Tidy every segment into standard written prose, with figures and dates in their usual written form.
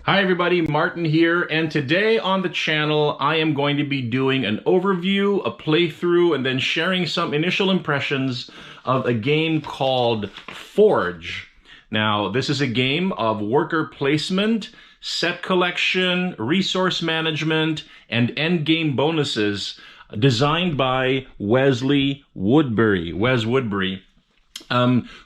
Hi everybody, Martin here, and today on the channel I am going to be doing an overview, a playthrough, and then sharing some initial impressions of a game called Forge. Now, this is a game of worker placement, set collection, resource management, and endgame bonuses designed by Wes Woodbury.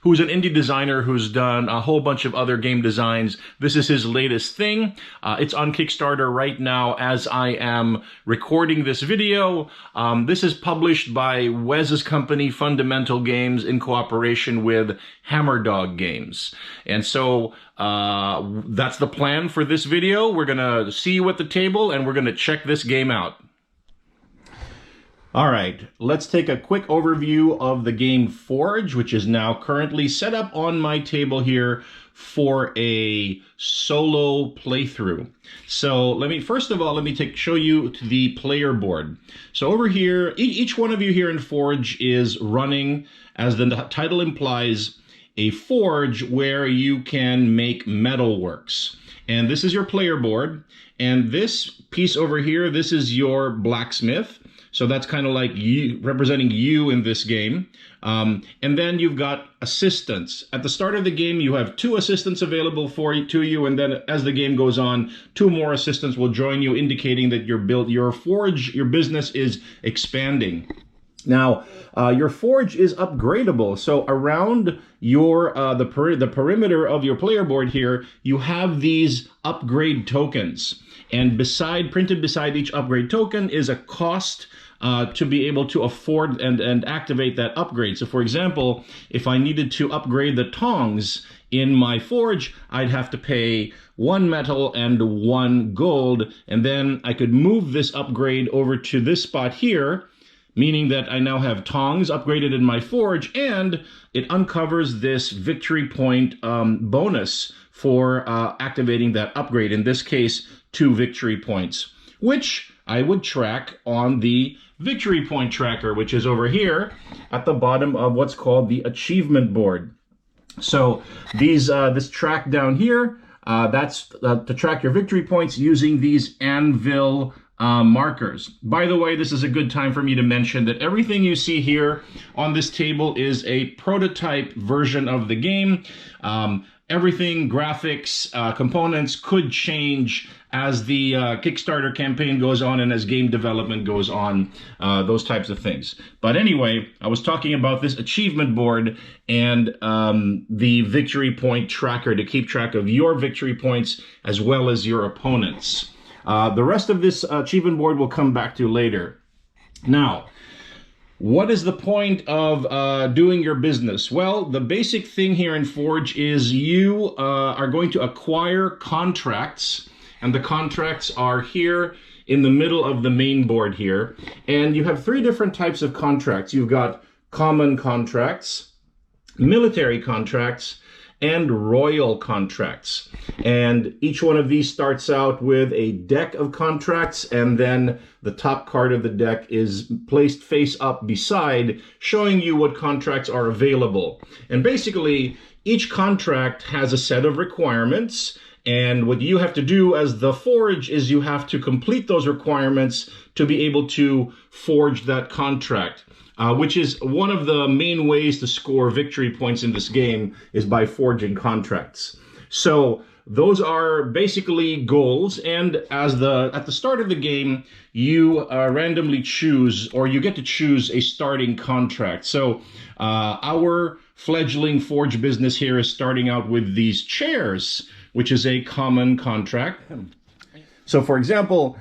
Who's an indie designer who's done a whole bunch of other game designs. This is his latest thing. It's on Kickstarter right now as I am recording this video. This is published by Wes's company, Fundamental Games, in cooperation with Hammerdog Games. And so that's the plan for this video. We're gonna see you at the table and we're gonna check this game out. All right, let's take a quick overview of the game Forge, which is now currently set up on my table here for a solo playthrough. So first of all, let me show you the player board. So over here, each one of you here in Forge is running, as the title implies, a forge where you can make metalworks. And this is your player board. And this piece over here, this is your blacksmith. So that's kind of like you, representing you in this game. And then you've got assistants. At the start of the game, you have 2 assistants available to you, and then as the game goes on, 2 more assistants will join you, indicating that your business is expanding. Now, your forge is upgradable. So around your the perimeter of your player board here, you have these upgrade tokens. And printed beside each upgrade token is a cost to be able to afford and activate that upgrade. So for example, if I needed to upgrade the tongs in my forge, I'd have to pay 1 metal and 1 gold, and then I could move this upgrade over to this spot here, meaning that I now have tongs upgraded in my forge, and it uncovers this victory point bonus for activating that upgrade. In this case, 2 victory points, which I would track on the victory point tracker, which is over here at the bottom of what's called the achievement board. So this track down here, that's to track your victory points using these anvil markers. By the way, this is a good time for me to mention that everything you see here on this table is a prototype version of the game. Everything, graphics, components could change as the Kickstarter campaign goes on and as game development goes on, those types of things. But anyway, I was talking about this achievement board and the victory point tracker to keep track of your victory points as well as your opponents. The rest of this achievement board we'll come back to later. Now, what is the point of doing your business? Well, the basic thing here in Forge is you are going to acquire contracts, and the contracts are here in the middle of the main board here. And you have 3 different types of contracts. You've got common contracts, military contracts, and royal contracts. And each one of these starts out with a deck of contracts, and then the top card of the deck is placed face up beside, showing you what contracts are available. And basically, each contract has a set of requirements, and what you have to do as the forge is you have to complete those requirements to be able to forge that contract. Which is one of the main ways to score victory points in this game, is by forging contracts. So those are basically goals, and at the start of the game, you randomly choose, or you get to choose, a starting contract. So our fledgling forge business here is starting out with these chairs, which is a common contract. So for example,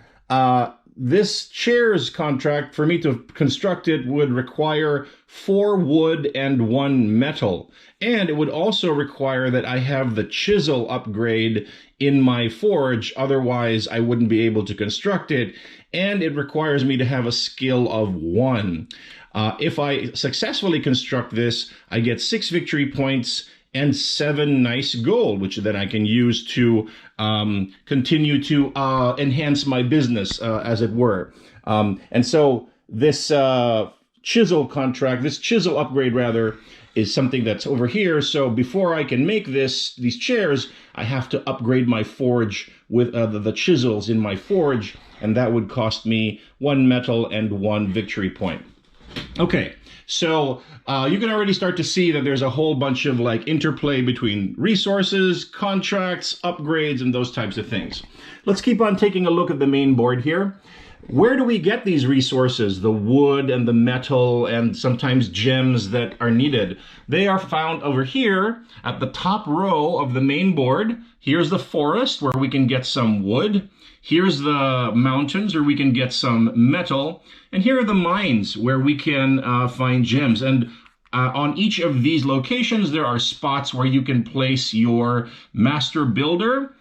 this chair's contract, for me to construct it, would require 4 wood and 1 metal. And it would also require that I have the chisel upgrade in my forge, otherwise I wouldn't be able to construct it. And it requires me to have a skill of 1. If I successfully construct this, I get 6 victory points and 7 nice gold, which then I can use to continue to enhance my business, as it were. And so this chisel upgrade rather, is something that's over here. So before I can make these chairs, I have to upgrade my forge with the chisels in my forge, and that would cost me 1 metal and 1 victory point. Okay, so you can already start to see that there's a whole bunch of like interplay between resources, contracts, upgrades, and those types of things. Let's keep on taking a look at the main board here. Where do we get these resources, the wood and the metal and sometimes gems that are needed? They are found over here at the top row of the main board. Here's the forest where we can get some wood. Here's the mountains where we can get some metal. And here are the mines where we can find gems. And on each of these locations, there are spots where you can place your master builder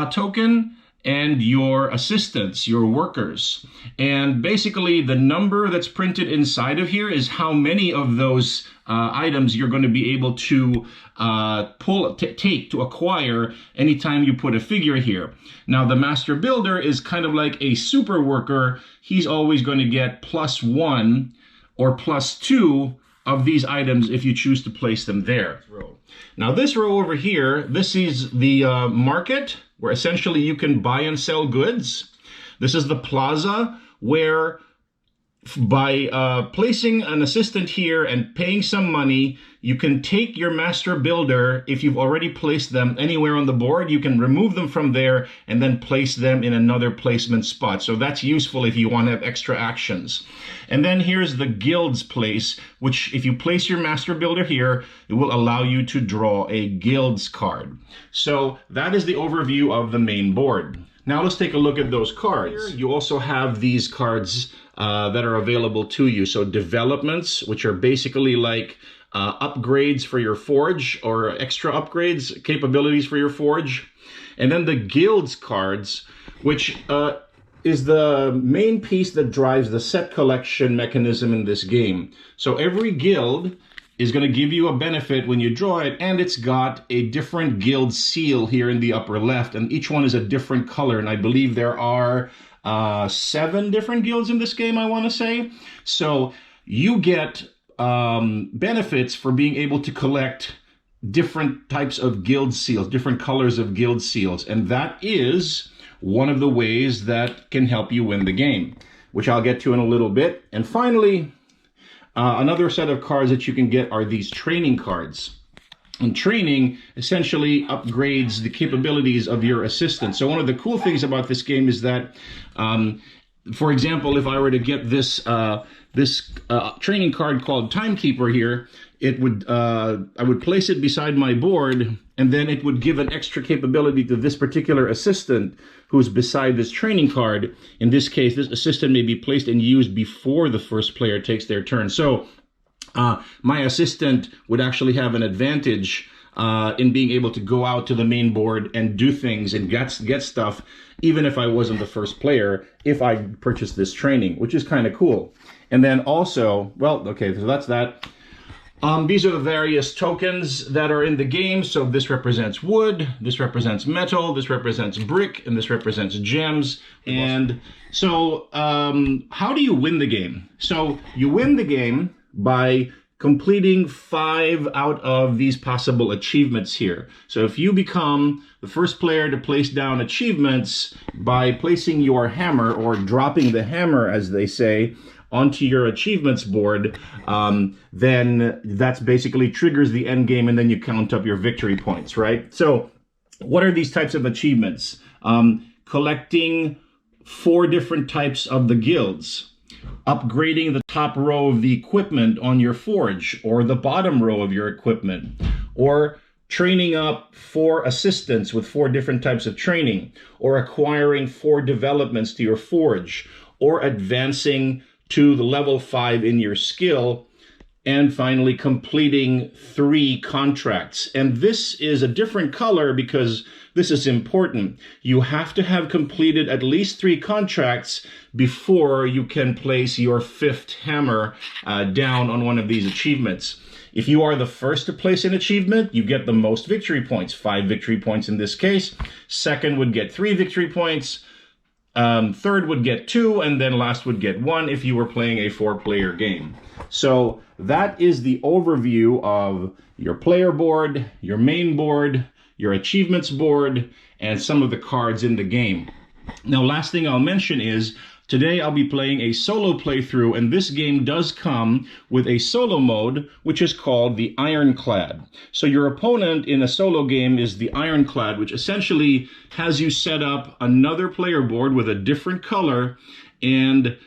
token and your assistants, your workers. And basically the number that's printed inside of here is how many of those items you're going to be able to take to acquire anytime you put a figure here. Now the master builder is kind of like a super worker. He's always going to get +1 or +2 of these items if you choose to place them there. Now this row over here, this is the market, where essentially you can buy and sell goods. This is the plaza, where by placing an assistant here and paying some money, you can take your master builder, if you've already placed them anywhere on the board, you can remove them from there and then place them in another placement spot. So that's useful if you want to have extra actions. And then here's the guild's place, which if you place your master builder here, it will allow you to draw a guild's card. So that is the overview of the main board. Now let's take a look at those cards. You also have these cards that are available to you. So developments, which are basically like upgrades for your forge or extra upgrades, capabilities for your forge. And then the guilds cards, which is the main piece that drives the set collection mechanism in this game. So every guild is going to give you a benefit when you draw it, and it's got a different guild seal here in the upper left, and each one is a different color, and I believe there are 7 different guilds in this game, I want to say. So you get benefits for being able to collect different types of guild seals, different colors of guild seals, and that is one of the ways that can help you win the game, which I'll get to in a little bit. And finally, another set of cards that you can get are these training cards. And training essentially upgrades the capabilities of your assistant. So one of the cool things about this game is that, for example, if I were to get this training card called Timekeeper here, it would I would place it beside my board, and then it would give an extra capability to this particular assistant who's beside this training card. In this case, this assistant may be placed and used before the first player takes their turn. So my assistant would actually have an advantage in being able to go out to the main board and do things and get stuff, even if I wasn't the first player, if I purchased this training, which is kind of cool. And then also, well, okay, so that's that. These are the various tokens that are in the game. So this represents wood, this represents metal, this represents brick, and this represents gems. And so how do you win the game? So you win the game by completing 5 out of these possible achievements here. So if you become the first player to place down achievements by placing your hammer, or dropping the hammer, as they say, onto your achievements board, then that's basically triggers the end game, and then you count up your victory points, right? So what are these types of achievements? Collecting 4 different types of the guilds, upgrading the top row of the equipment on your forge, or the bottom row of your equipment, or training up 4 assistants with 4 different types of training, or acquiring 4 developments to your forge, or advancing to the level 5 in your skill, and finally completing 3 contracts. And this is a different color because this is important. You have to have completed at least 3 contracts before you can place your 5th hammer down on one of these achievements. If you are the first to place an achievement, you get the most victory points, 5 victory points in this case. Second would get 3 victory points. third would get 2, and then last would get 1 if you were playing a 4-player game. So that is the overview of your player board, your main board, your achievements board, and some of the cards in the game. Now, last thing I'll mention is today I'll be playing a solo playthrough, and this game does come with a solo mode, which is called the Ironclad. So your opponent in a solo game is the Ironclad, which essentially has you set up another player board with a different color, and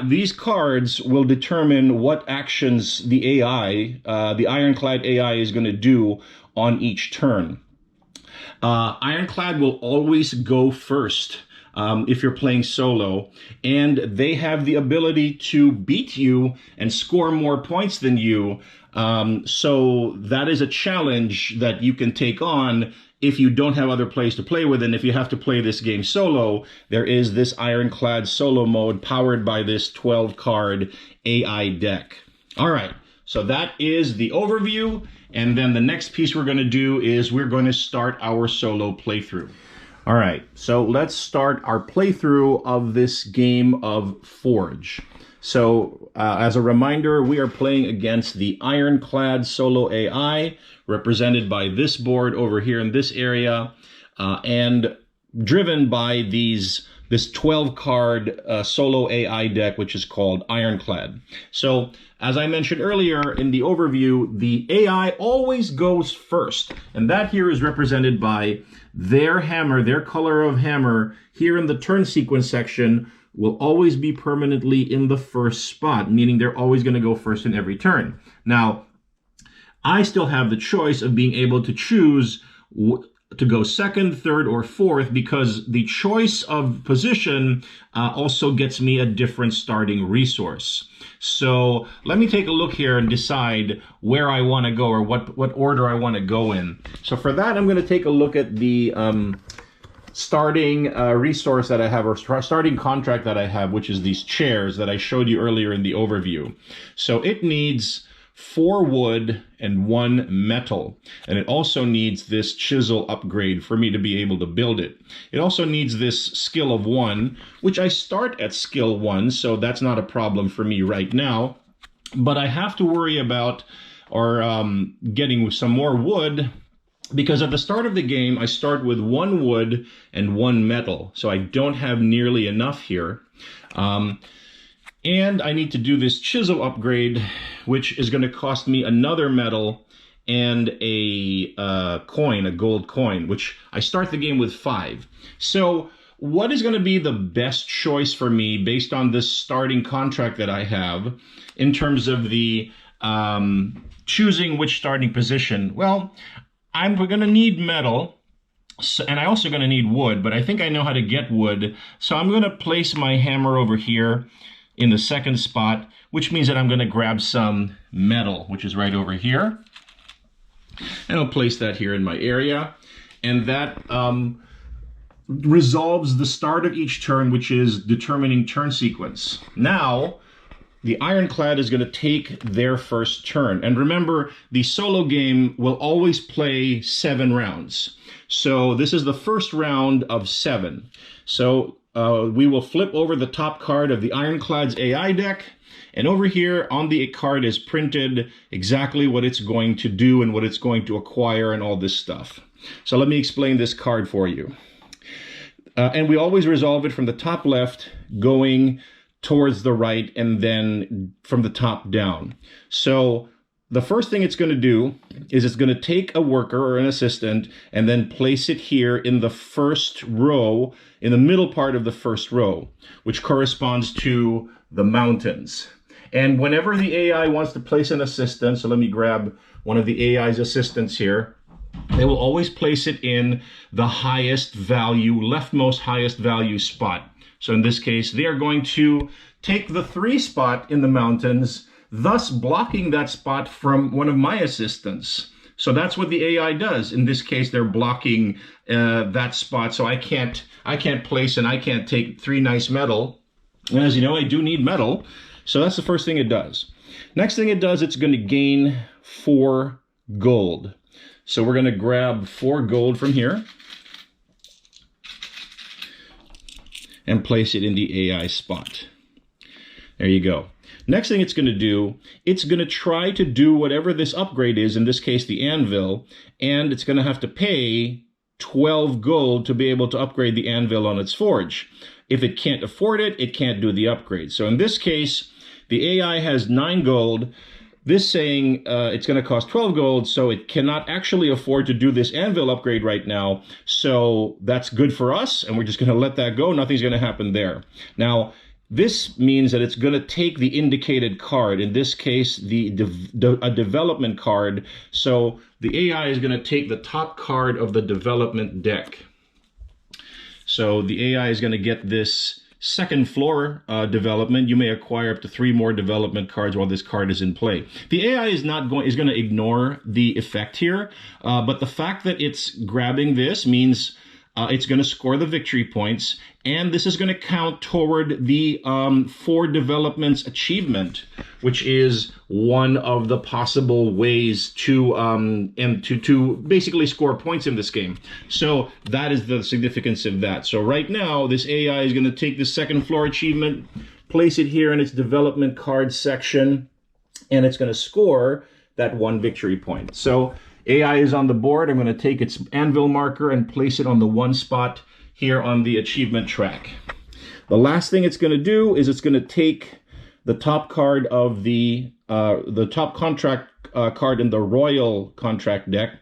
these cards will determine what actions the AI, the Ironclad AI, is going to do on each turn. Ironclad will always go first if you're playing solo, and they have the ability to beat you and score more points than you. So that is a challenge that you can take on if you don't have other players to play with, and if you have to play this game solo. There is this Ironclad solo mode powered by this 12-card AI deck. All right, so that is the overview, and then the next piece we're going to do is we're going to start our solo playthrough. All right, so let's start our playthrough of this game of Forge. So as a reminder, we are playing against the Ironclad Solo AI, represented by this board over here in this area, and driven by this 12-card solo AI deck, which is called Ironclad. So as I mentioned earlier in the overview, the AI always goes first, and that here is represented by their hammer, their color of hammer, here in the turn sequence section, will always be permanently in the first spot, meaning they're always going to go first in every turn. Now, I still have the choice of being able to choose to go second, third, or fourth, because the choice of position also gets me a different starting resource. So let me take a look here and decide where I want to go, or what order I want to go in. So for that, I'm going to take a look at the starting resource that I have, or starting contract that I have, which is these chairs that I showed you earlier in the overview. So it needs 4 wood and 1 metal, and it also needs this chisel upgrade for me to be able to build it. It also needs this skill of 1, which I start at skill 1, so that's not a problem for me right now, but I have to worry about getting some more wood, because at the start of the game I start with 1 wood and 1 metal, so I don't have nearly enough here. And I need to do this chisel upgrade, which is going to cost me another metal and a coin, a gold coin, which I start the game with 5. So what is going to be the best choice for me based on this starting contract that I have in terms of the choosing which starting position? Well, I'm going to need metal, and I'm also going to need wood, but I think I know how to get wood. So I'm going to place my hammer over here in the second spot, which means that I'm going to grab some metal, which is right over here. And I'll place that here in my area. And that resolves the start of each turn, which is determining turn sequence. Now, the Ironclad is going to take their first turn. And remember, the solo game will always play 7 rounds. So this is the first round of 7. So we will flip over the top card of the Ironclad's AI deck, and over here on the card is printed exactly what it's going to do and what it's going to acquire and all this stuff. So let me explain this card for you. And we always resolve it from the top left going towards the right, and then from the top down. So the first thing it's going to do is it's going to take a worker or an assistant and then place it here in the first row, in the middle part of the first row, which corresponds to the mountains. And whenever the AI wants to place an assistant, so let me grab one of the AI's assistants here, they will always place it in the highest value, leftmost highest value spot. So in this case, they are going to take the 3 spot in the mountains, thus blocking that spot from one of my assistants. So that's what the AI does. In this case, they're blocking that spot, so I can't place and I can't take 3 nice metal. And as you know, I do need metal, so that's the first thing it does. Next thing it does, it's going to gain 4 gold. So we're going to grab 4 gold from here. and place it in the AI spot. There you go. Next thing it's going to do, it's going to try to do whatever this upgrade is, in this case the anvil, and it's going to have to pay 12 gold to be able to upgrade the anvil on its forge. If it can't afford it, it can't do the upgrade. So in this case, the AI has 9 gold. This saying it's going to cost 12 gold, so it cannot actually afford to do this anvil upgrade right now. So that's good for us, and we're just going to let that go. Nothing's going to happen there. Now, this means that it's going to take the indicated card, in this case, a development card. So the AI is going to take the top card of the development deck. So the AI is going to get this second floor development. You may acquire up to 3 more development cards while this card is in play. The AI is going to ignore the effect here, but the fact that it's grabbing this means it's going to score the victory points, and this is going to count toward the 4 developments achievement, which is one of the possible ways to basically score points in this game. So that is the significance of that. So right now, this AI is going to take the second floor achievement, place it here in its development card section, and it's going to score that 1 victory point. So AI is on the board. I'm going to take its anvil marker and place it on the 1 spot here on the achievement track. The last thing it's going to do is it's going to take the top card of the top contract card in the royal contract deck.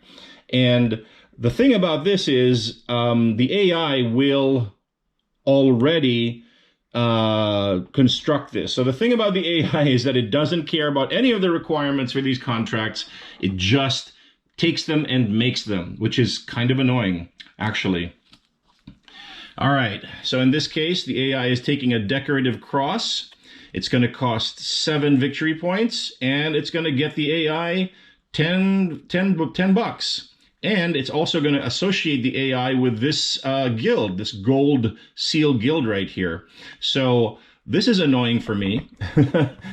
And the thing about this is the AI will already construct this. So the thing about the AI is that it doesn't care about any of the requirements for these contracts. It just takes them and makes them, which is kind of annoying, actually. All right, so in this case, the AI is taking a decorative cross. It's going to cost 7 victory points, and it's going to get the AI 10 bucks. And it's also going to associate the AI with this guild, this gold seal guild right here. So this is annoying for me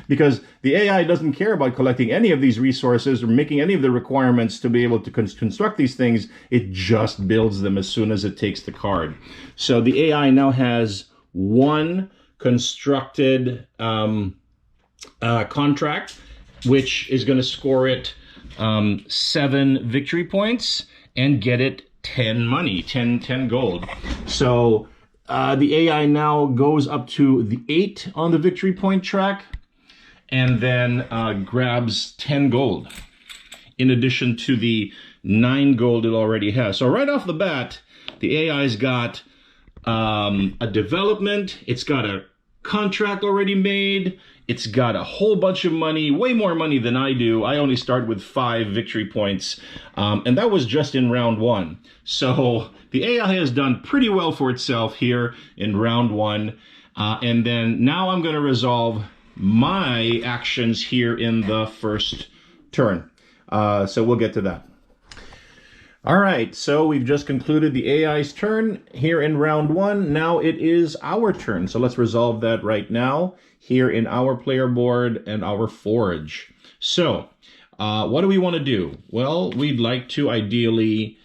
because the AI doesn't care about collecting any of these resources or making any of the requirements to be able to construct these things. It just builds them as soon as it takes the card. So the AI now has 1 constructed contract, which is going to score it 7 victory points and get it 10 money, 10 gold. So the AI now goes up to the 8 on the victory point track and then grabs 10 gold in addition to the 9 gold it already has. So right off the bat, the AI's got a development, it's got a contract already made, it's got a whole bunch of money, way more money than I do. I only start with 5 victory points, and that was just in round 1. So the AI has done pretty well for itself here in round 1, and then now I'm going to resolve my actions here in the first turn. So we'll get to that. All right, so we've just concluded the AI's turn here in round 1. Now it is our turn. So let's resolve that right now here in our player board and our forge. So what do we want to do? Well, we'd like to ideally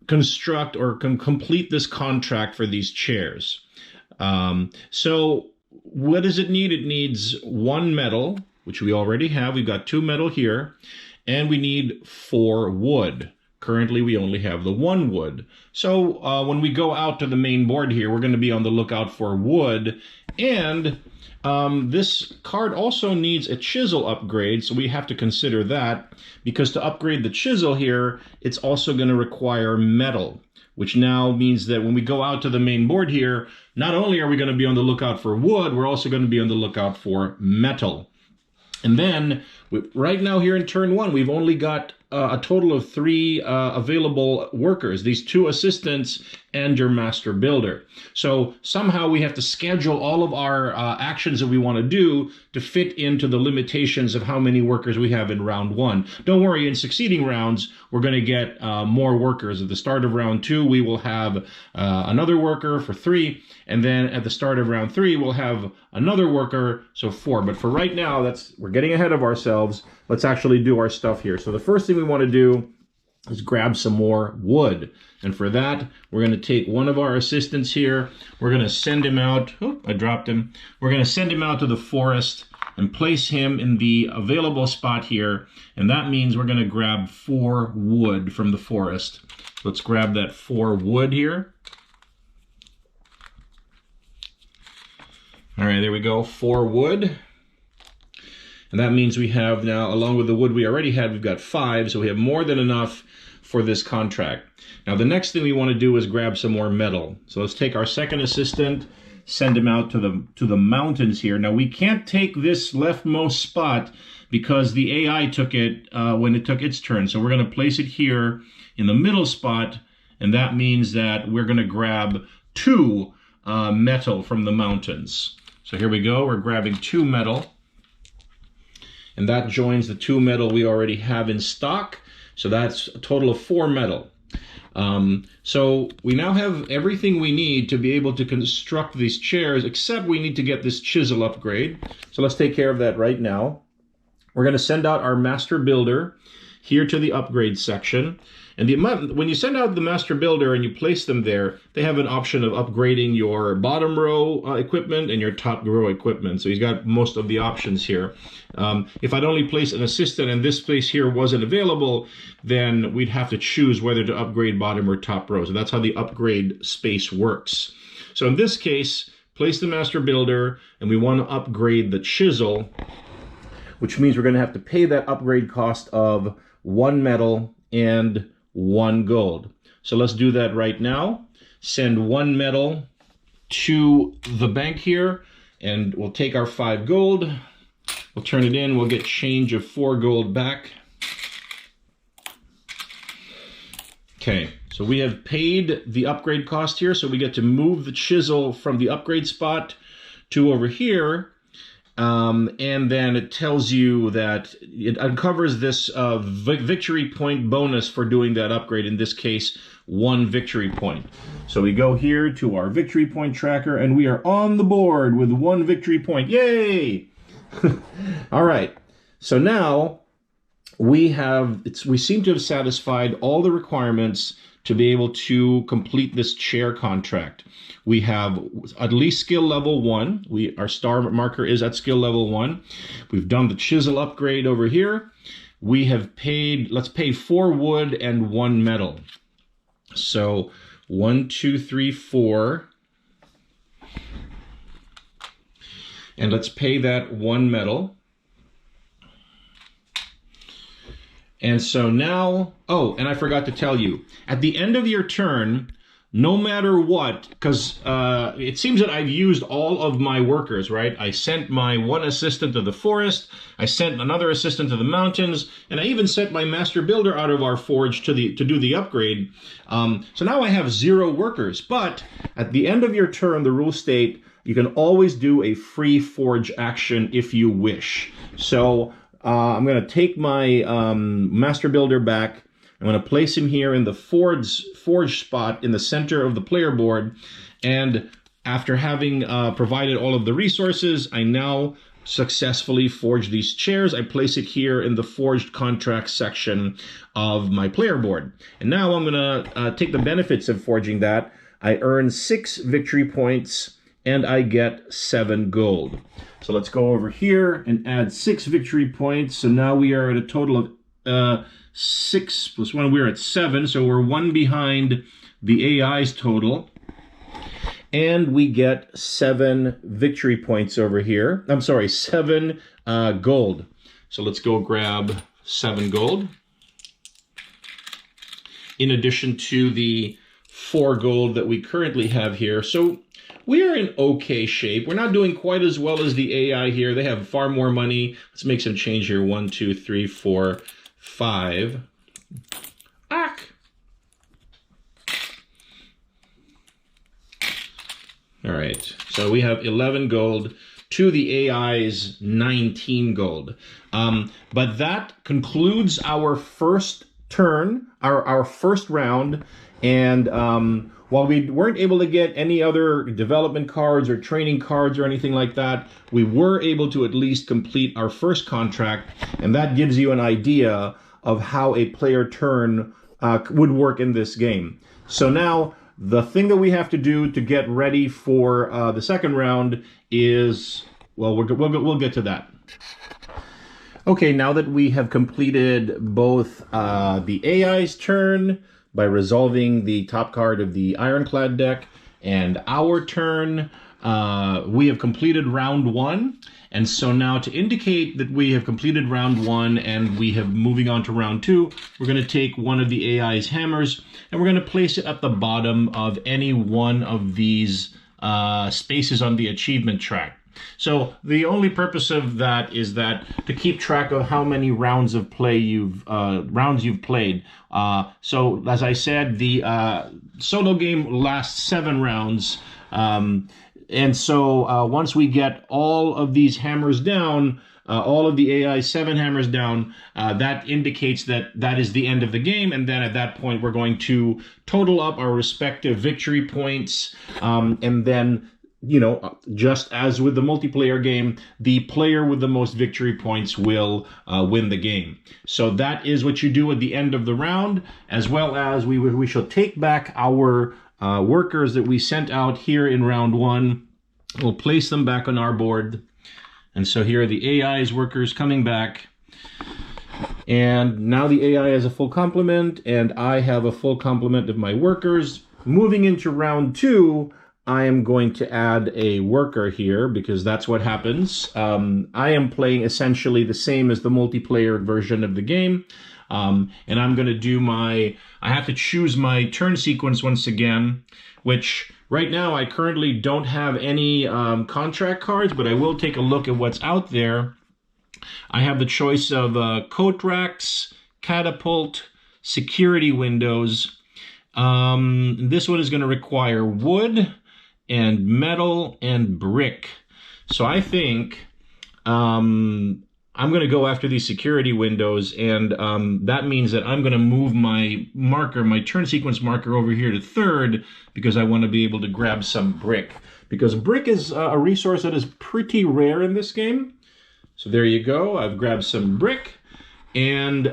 construct or complete this contract for these chairs. So what does it need? It needs 1 metal, which we already have. We've got 2 metal here. And we need 4 wood. Currently, we only have the 1 wood. So when we go out to the main board here, we're going to be on the lookout for wood. And this card also needs a chisel upgrade, so we have to consider that. Because to upgrade the chisel here, it's also going to require metal, which now means that when we go out to the main board here, not only are we going to be on the lookout for wood, we're also going to be on the lookout for metal. And then, right now here in turn 1, we've only got a total of 3 available workers, these 2 assistants and your master builder. So somehow we have to schedule all of our actions that we want to do to fit into the limitations of how many workers we have in round 1. Don't worry, in succeeding rounds, we're going to get more workers. At the start of round 2, we will have another worker for 3. And then at the start of round 3, we'll have another worker, so 4. But for right now, we're getting ahead of ourselves. Let's actually do our stuff here. So the first thing we want to do is grab some more wood. And for that, we're going to take one of our assistants here. We're going to send him out. Oh, I dropped him. We're going to send him out to the forest and place him in the available spot here. And that means we're going to grab 4 wood from the forest. Let's grab that 4 wood here. All right, there we go, 4 wood. And that means we have now, along with the wood we already had, we've got 5, so we have more than enough for this contract. Now the next thing we want to do is grab some more metal. So let's take our second assistant, send him out to the mountains here. Now we can't take this leftmost spot because the AI took it when it took its turn. So we're going to place it here in the middle spot, and that means that we're going to grab 2 metal from the mountains. So here we go, we're grabbing 2 metal. And that joins the 2 metal we already have in stock. So that's a total of 4 metal. So we now have everything we need to be able to construct these chairs, except we need to get this chisel upgrade. So let's take care of that right now. We're going to send out our master builder here to the upgrade section. And when you send out the master builder and you place them there, they have an option of upgrading your bottom row equipment and your top row equipment. So he's got most of the options here. If I'd only place an assistant and this place here wasn't available, then we'd have to choose whether to upgrade bottom or top row. So that's how the upgrade space works. So in this case, place the master builder, and we want to upgrade the chisel, which means we're going to have to pay that upgrade cost of 1 metal and 1 gold. So let's do that right now. Send 1 metal to the bank here, and we'll take our 5 gold. We'll turn it in. We'll get change of 4 gold back. Okay, so we have paid the upgrade cost here, so we get to move the chisel from the upgrade spot to over here. And then it tells you that it uncovers this victory point bonus for doing that upgrade, in this case 1 victory point. So we go here to our victory point tracker, and we are on the board with 1 victory point. Yay! All right, so now we seem to have satisfied all the requirements to be able to complete this chair contract. We have at least skill level 1. Our star marker is at skill level 1. We've done the chisel upgrade over here. We have paid, let's pay 4 wood and 1 metal. So 1, 2, 3, 4. And let's pay that 1 metal. And so now, oh, and I forgot to tell you, at the end of your turn, no matter what, because it seems that I've used all of my workers, right? I sent my 1 assistant to the forest, I sent another assistant to the mountains, and I even sent my master builder out of our forge to do the upgrade. So now I have 0 workers, but at the end of your turn, the rules state you can always do a free forge action if you wish. So I'm going to take my master builder back. I'm going to place him here in the forge spot in the center of the player board. And after having provided all of the resources, I now successfully forge these chairs. I place it here in the forged contract section of my player board. And now I'm going to take the benefits of forging that. I earn 6 victory points and I get 7 gold. So let's go over here and add 6 victory points. So now we are at a total of 6 plus 1. We're at 7, so we're 1 behind the AI's total. And we get 7 victory points over here. I'm sorry, 7 gold. So let's go grab 7 gold. In addition to the 4 gold that we currently have here. So we are in okay shape. We're not doing quite as well as the AI here. They have far more money. Let's make some change here. 1, 2, 3, 4, 5. Ack! All right, so we have 11 gold to the AI's 19 gold. But that concludes our first turn, our first round. And while we weren't able to get any other development cards or training cards or anything like that, we were able to at least complete our first contract. And that gives you an idea of how a player turn would work in this game. So now the thing that we have to do to get ready for the second round is, well, we'll get to that. Okay, now that we have completed both the AI's turn by resolving the top card of the Ironclad deck and our turn, we have completed round one. And so now to indicate that we have completed round one and we have moving on to round two, we're going to take one of the AI's hammers and we're going to place it at the bottom of any one of these spaces on the achievement track. So the only purpose of that is that to keep track of how many rounds of play you've played. So as I said, the solo game lasts 7 rounds. And so once we get all of these hammers down, all of the AI 7 hammers down, that indicates that that is the end of the game. And then at that point, we're going to total up our respective victory points. And then, you know, just as with the multiplayer game, the player with the most victory points will win the game. So that is what you do at the end of the round, as well as we shall take back our workers that we sent out here in round one. We'll place them back on our board. And so here are the AI's workers coming back. And now the AI has a full complement, and I have a full complement of my workers. Moving into round two, I am going to add a worker here because that's what happens. I am playing essentially the same as the multiplayer version of the game. And I'm going to do I have to choose my turn sequence once again, which right now I currently don't have any contract cards, but I will take a look at what's out there. I have the choice of coat racks, catapult, security windows. This one is going to require wood and metal and brick. So I think I'm going to go after these security windows, and that means that I'm going to move my marker, my turn sequence marker over here to 3rd because I want to be able to grab some brick. Because brick is a resource that is pretty rare in this game. So there you go. I've grabbed some brick, and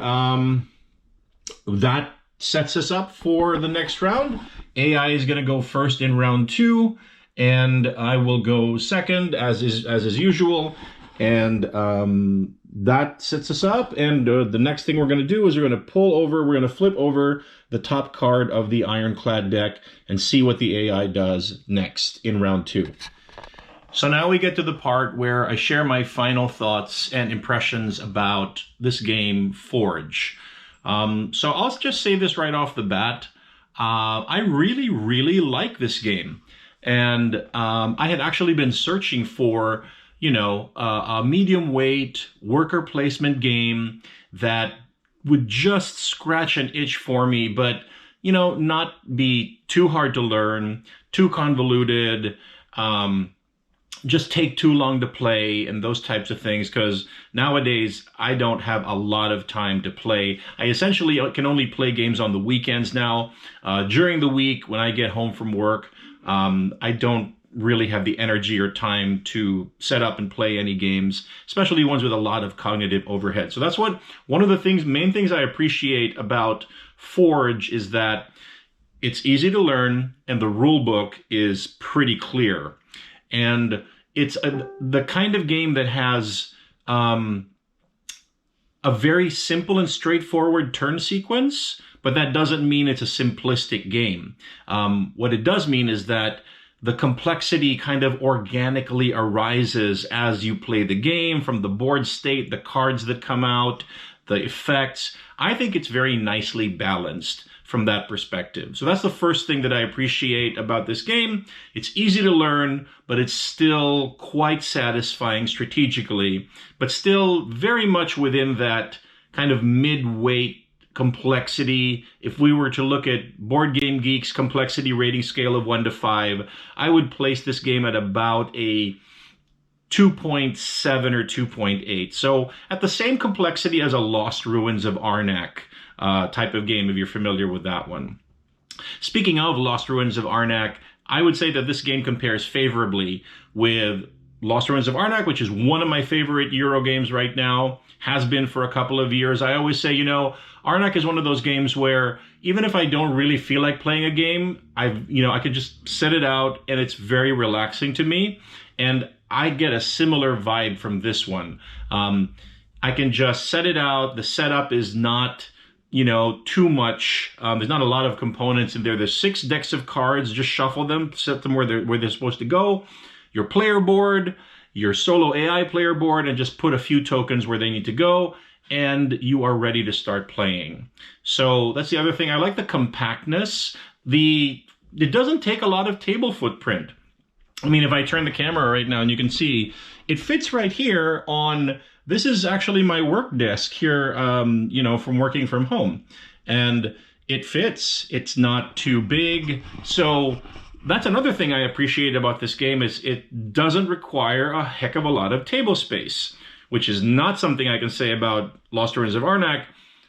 that sets us up for the next round. AI is going to go first in round two, and I will go second as is usual. And that sets us up. And the next thing we're going to do is we're going to flip over the top card of the Ironclad deck and see what the AI does next in round two. So now we get to the part where I share my final thoughts and impressions about this game, Forge. So I'll just say this right off the bat. I really, really like this game. And I had actually been searching for, you know, a medium weight worker placement game that would just scratch an itch for me, but, you know, not be too hard to learn, too convoluted, just take too long to play and those types of things, because nowadays I don't have a lot of time to play. I essentially can only play games on the weekends now. During the week when I get home from work, I don't really have the energy or time to set up and play any games, especially ones with a lot of cognitive overhead. So that's one of the main things I appreciate about Forge is that it's easy to learn and the rule book is pretty clear. And it's the kind of game that has a very simple and straightforward turn sequence, but that doesn't mean it's a simplistic game. What it does mean is that the complexity kind of organically arises as you play the game, from the board state, the cards that come out, the effects. I think it's very nicely balanced from that perspective. So that's the first thing that I appreciate about this game. It's easy to learn, but it's still quite satisfying strategically, but still very much within that kind of mid-weight complexity. If we were to look at Board Game Geek's complexity rating scale of 1 to 5, I would place this game at about a 2.7 or 2.8. So at the same complexity as a Lost Ruins of Arnak type of game, if you're familiar with that one. Speaking of Lost Ruins of Arnak, I would say that this game compares favorably with Lost Ruins of Arnak, which is one of my favorite Euro games right now, has been for a couple of years. I always say, you know, Arnak is one of those games where even if I don't really feel like playing a game, I could just set it out and it's very relaxing to me. And I get a similar vibe from this one. I can just set it out. The setup is not, too much. There's not a lot of components in there. There's 6 decks of cards. Just shuffle them, set them where they're supposed to go. Your player board, your solo AI player board, and just put a few tokens where they need to go, and you are ready to start playing. So that's the other thing. I like the compactness. It doesn't take a lot of table footprint. I mean, if I turn the camera right now and you can see, it fits right here on, this is actually my work desk here, from working from home. And it fits, it's not too big. So that's another thing I appreciate about this game is it doesn't require a heck of a lot of table space, which is not something I can say about Lost Ruins of Arnak.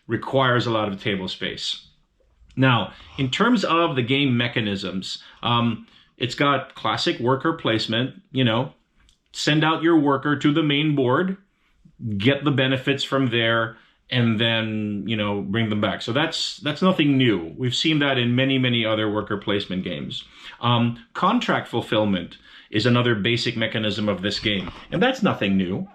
Requires a lot of table space. Now, in terms of the game mechanisms, it's got classic worker placement, send out your worker to the main board, get the benefits from there, and then, bring them back. So that's nothing new. We've seen that in many, many other worker placement games. Contract fulfillment is another basic mechanism of this game, and that's nothing new.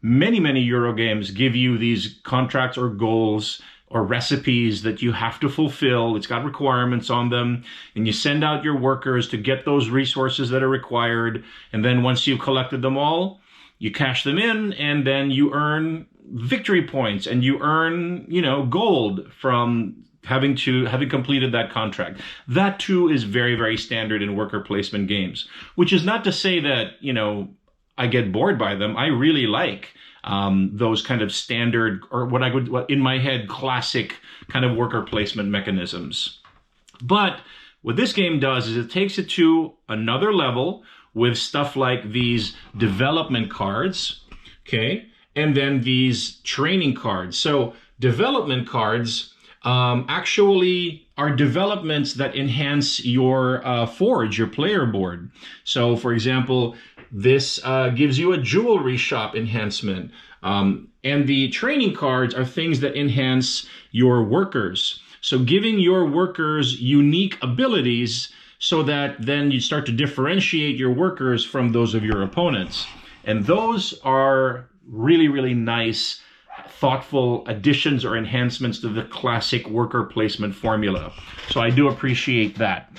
Many, many Euro games give you these contracts or goals or recipes that you have to fulfill. It's got requirements on them, and you send out your workers to get those resources that are required. And then once you've collected them all, you cash them in, and then you earn victory points, and you earn, gold from having completed that contract. That too is very, very standard in worker placement games, which is not to say that, I get bored by them. I really like those kind of standard, or what in my head, classic kind of worker placement mechanisms. But what this game does is it takes it to another level with stuff like these development cards, okay? And then these training cards. So development cards actually are developments that enhance your forge, your player board. So for example, this gives you a jewelry shop enhancement. And the training cards are things that enhance your workers. So giving your workers unique abilities so that then you start to differentiate your workers from those of your opponents. And those are really, really nice, thoughtful additions or enhancements to the classic worker placement formula. So I do appreciate that.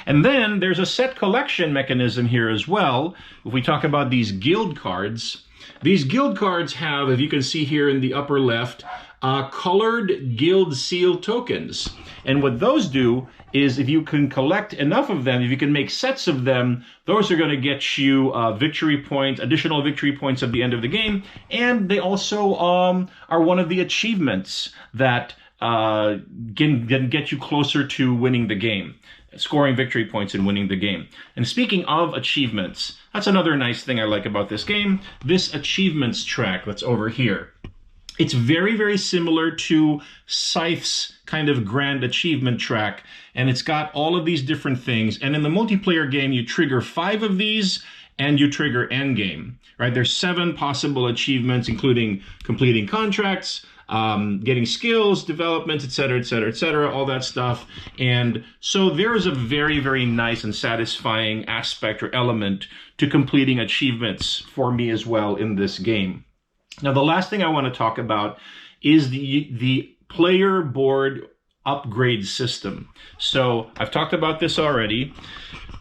And then there's a set collection mechanism here as well. If we talk about these guild cards, these guild cards have, if you can see here in the upper left, colored guild seal tokens. And what those do is if you can collect enough of them, if you can make sets of them, those are going to get you victory points, additional victory points at the end of the game. And they also are one of the achievements that can get you closer to winning the game, scoring victory points and winning the game. And speaking of achievements, that's another nice thing I like about this game. This achievements track that's over here. It's very, very similar to Scythe's kind of grand achievement track, and it's got all of these different things. And in the multiplayer game, you trigger 5 of these, and you trigger endgame, right? There's 7 possible achievements, including completing contracts, getting skills, development, etc., etc., etc., all that stuff. And so there is a very, very nice and satisfying aspect or element to completing achievements for me as well in this game. Now, the last thing I want to talk about is the player board upgrade system. So I've talked about this already.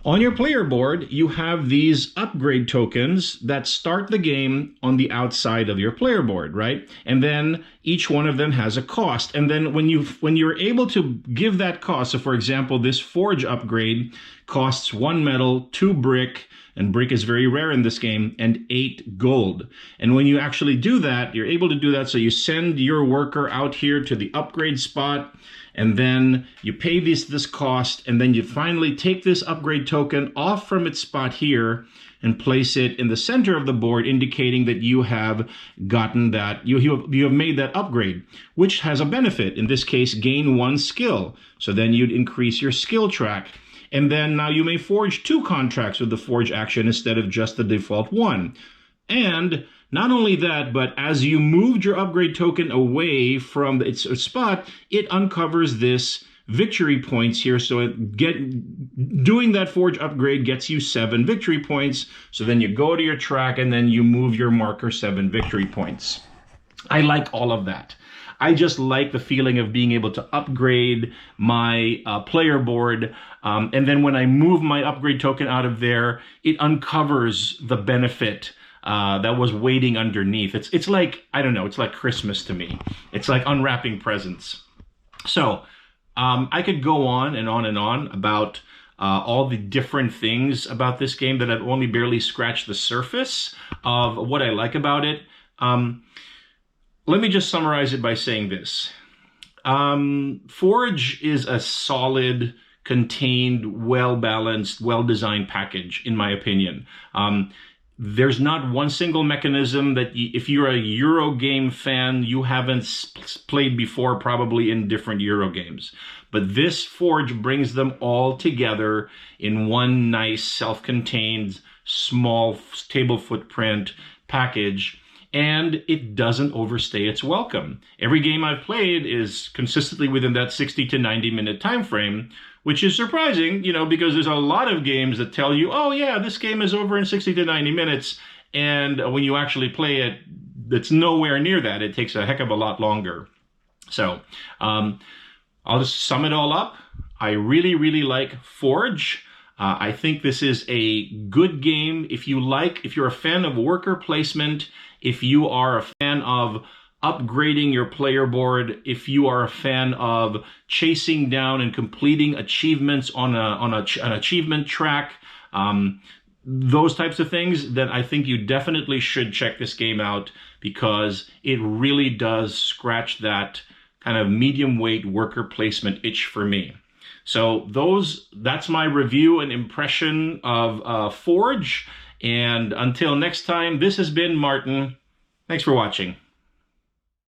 On your player board, you have these upgrade tokens that start the game on the outside of your player board, right? And then each one of them has a cost. And then when you're able to give that cost, so for example, this forge upgrade costs 1 metal, 2 brick, and brick is very rare in this game, and 8 gold. And when you actually do that, you're able to do that. So you send your worker out here to the upgrade spot, and then you pay this cost, and then you finally take this upgrade token off from its spot here and place it in the center of the board, indicating that you have gotten that, you have made that upgrade, which has a benefit. In this case, gain 1 skill. So then you'd increase your skill track. And then now you may forge 2 contracts with the forge action instead of just the default 1. And Not only that, but as you moved your upgrade token away from its spot, it uncovers this victory points here. So doing that forge upgrade gets you 7 victory points. So then you go to your track and then you move your marker 7 victory points. I like all of that. I just like the feeling of being able to upgrade my player board. And then when I move my upgrade token out of there, it uncovers the benefit that was waiting underneath. It's like, I don't know, it's like Christmas to me. It's like unwrapping presents. So I could go on and on and on about all the different things about this game that I've only barely scratched the surface of what I like about it. Let me just summarize it by saying this. Forge is a solid, contained, well-balanced, well-designed package, in my opinion. There's not one single mechanism that, if you're a Euro game fan, you haven't played before, probably in different Euro games. But this Forge brings them all together in one nice, self-contained, small table footprint package. And it doesn't overstay its welcome. Every game I've played is consistently within that 60 to 90 minute time frame, which is surprising, you know, because there's a lot of games that tell you, oh yeah, this game is over in 60 to 90 minutes. And when you actually play it, it's nowhere near that. It takes a heck of a lot longer. So I'll just sum it all up. I really, really like Forge. I think this is a good game. If you're a fan of worker placement, if you are a fan of upgrading your player board, if you are a fan of chasing down and completing achievements on an achievement track, those types of things, then I think you definitely should check this game out, because it really does scratch that kind of medium weight worker placement itch for me. So that's my review and impression of Forge. And until next time, this has been Martin. Thanks for watching.